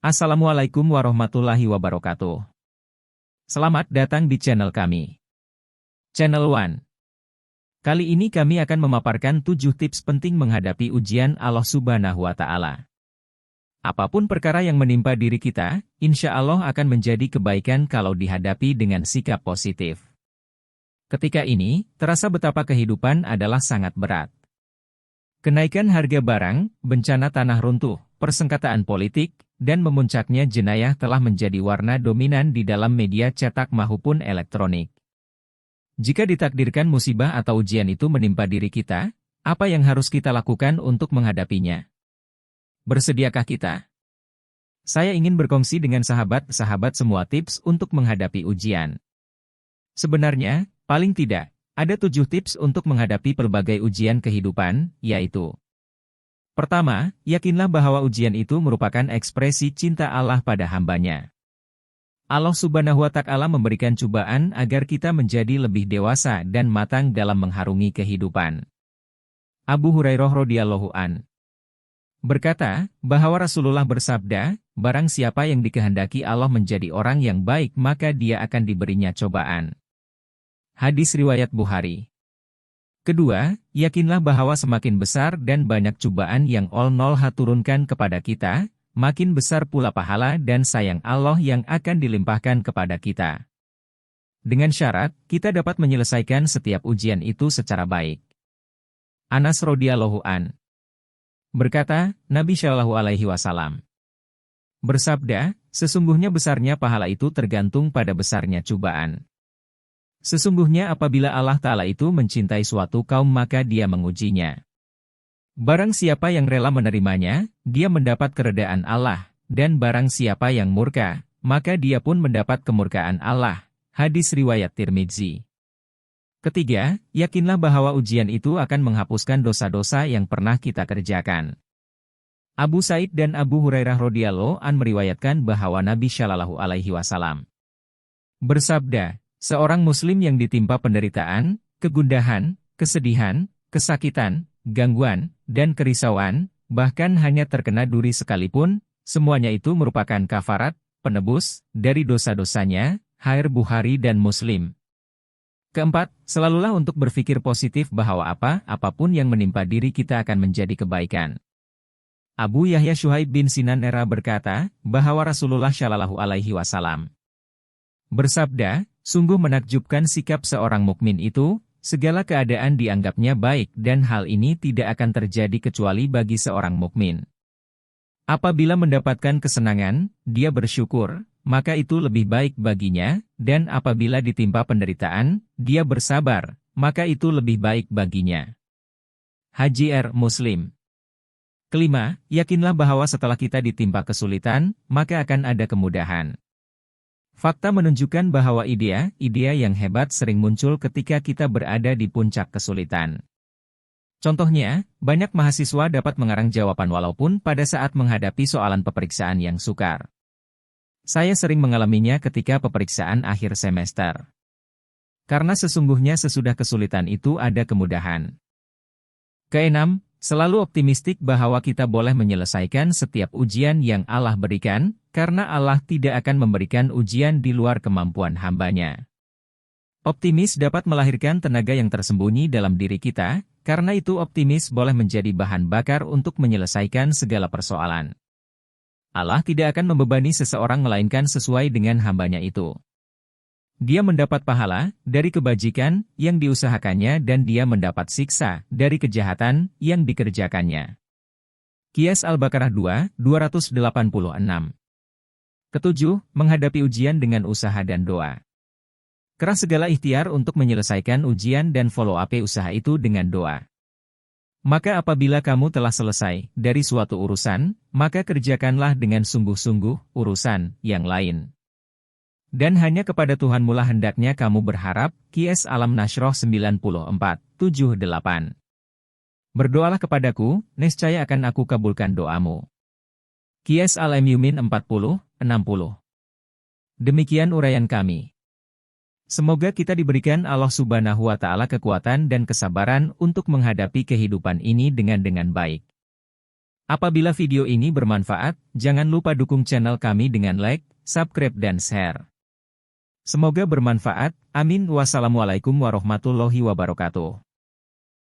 Assalamualaikum warahmatullahi wabarakatuh. Selamat datang di channel kami. Channel One. Kali ini kami akan memaparkan 7 tips penting menghadapi ujian Allah Subhanahu wa Ta'ala. Apapun perkara yang menimpa diri kita, insya Allah akan menjadi kebaikan kalau dihadapi dengan sikap positif. Ketika ini, terasa betapa kehidupan adalah sangat berat. Kenaikan harga barang, bencana tanah runtuh, persengketaan politik, dan memuncaknya jenayah telah menjadi warna dominan di dalam media cetak maupun elektronik. Jika ditakdirkan musibah atau ujian itu menimpa diri kita, apa yang harus kita lakukan untuk menghadapinya? Bersediakah kita? Saya ingin berkongsi dengan sahabat-sahabat semua tips untuk menghadapi ujian. Sebenarnya, paling tidak, ada 7 tips untuk menghadapi berbagai ujian kehidupan, yaitu: pertama, yakinlah bahwa ujian itu merupakan ekspresi cinta Allah pada hambanya. Allah Subhanahu wa Ta'ala memberikan cobaan agar kita menjadi lebih dewasa dan matang dalam mengharungi kehidupan. Abu Hurairah radhiyallahu an berkata, bahwa Rasulullah bersabda, barang siapa yang dikehendaki Allah menjadi orang yang baik maka dia akan diberinya cobaan. Hadis riwayat Bukhari. Kedua, yakinlah bahwa semakin besar dan banyak cobaan yang Allah turunkan kepada kita, makin besar pula pahala dan sayang Allah yang akan dilimpahkan kepada kita. Dengan syarat, kita dapat menyelesaikan setiap ujian itu secara baik. Anas radhiyallahu an berkata, Nabi Shallallahu alaihi wasallam bersabda, sesungguhnya besarnya pahala itu tergantung pada besarnya cobaan. Sesungguhnya apabila Allah Ta'ala itu mencintai suatu kaum maka dia mengujinya. Barang siapa yang rela menerimanya, dia mendapat keredaan Allah, dan barang siapa yang murka, maka dia pun mendapat kemurkaan Allah. Hadis riwayat Tirmidzi. Ketiga, yakinlah bahwa ujian itu akan menghapuskan dosa-dosa yang pernah kita kerjakan. Abu Said dan Abu Hurairah radhiyallahu an meriwayatkan bahwa Nabi Shallallahu alaihi wasallam bersabda, seorang muslim yang ditimpa penderitaan, kegundahan, kesedihan, kesakitan, gangguan, dan kerisauan, bahkan hanya terkena duri sekalipun, semuanya itu merupakan kafarat, penebus, dari dosa-dosanya, hadis Bukhari dan Muslim. Keempat, selalulah untuk berpikir positif bahwa apapun yang menimpa diri kita akan menjadi kebaikan. Abu Yahya Syuhaib bin Sinan berkata, bahwa Rasulullah Shallallahu alaihi wasallam bersabda, sungguh menakjubkan sikap seorang mukmin itu, segala keadaan dianggapnya baik dan hal ini tidak akan terjadi kecuali bagi seorang mukmin. Apabila mendapatkan kesenangan, dia bersyukur, maka itu lebih baik baginya, dan apabila ditimpa penderitaan, dia bersabar, maka itu lebih baik baginya. Hadis Muslim. Kelima, yakinlah bahwa setelah kita ditimpa kesulitan, maka akan ada kemudahan. Fakta menunjukkan bahwa ide yang hebat sering muncul ketika kita berada di puncak kesulitan. Contohnya, banyak mahasiswa dapat mengarang jawaban walaupun pada saat menghadapi soalan peperiksaan yang sukar. Saya sering mengalaminya ketika peperiksaan akhir semester. Karena sesungguhnya sesudah kesulitan itu ada kemudahan. Keenam, selalu optimistik bahwa kita boleh menyelesaikan setiap ujian yang Allah berikan, karena Allah tidak akan memberikan ujian di luar kemampuan hambanya. Optimis dapat melahirkan tenaga yang tersembunyi dalam diri kita, karena itu optimis boleh menjadi bahan bakar untuk menyelesaikan segala persoalan. Allah tidak akan membebani seseorang melainkan sesuai dengan hambanya itu. Dia mendapat pahala dari kebajikan yang diusahakannya dan dia mendapat siksa dari kejahatan yang dikerjakannya. Qiyas Al-Baqarah 2, 286. Ketujuh, menghadapi ujian dengan usaha dan doa. Keras segala ikhtiar untuk menyelesaikan ujian dan follow up usaha itu dengan doa. Maka apabila kamu telah selesai dari suatu urusan, maka kerjakanlah dengan sungguh-sungguh urusan yang lain. Dan hanya kepada Tuhanmu lah hendaknya kamu berharap. Qiyas Al-Nashrah 94, 78. Berdoalah kepadaku, niscaya akan aku kabulkan doamu. Qiyas Al-Mu'min 40, 60. Demikian uraian kami. Semoga kita diberikan Allah Subhanahu wa Ta'ala kekuatan dan kesabaran untuk menghadapi kehidupan ini dengan baik. Apabila video ini bermanfaat, jangan lupa dukung channel kami dengan like, subscribe dan share. Semoga bermanfaat. Amin. Wassalamualaikum warahmatullahi wabarakatuh.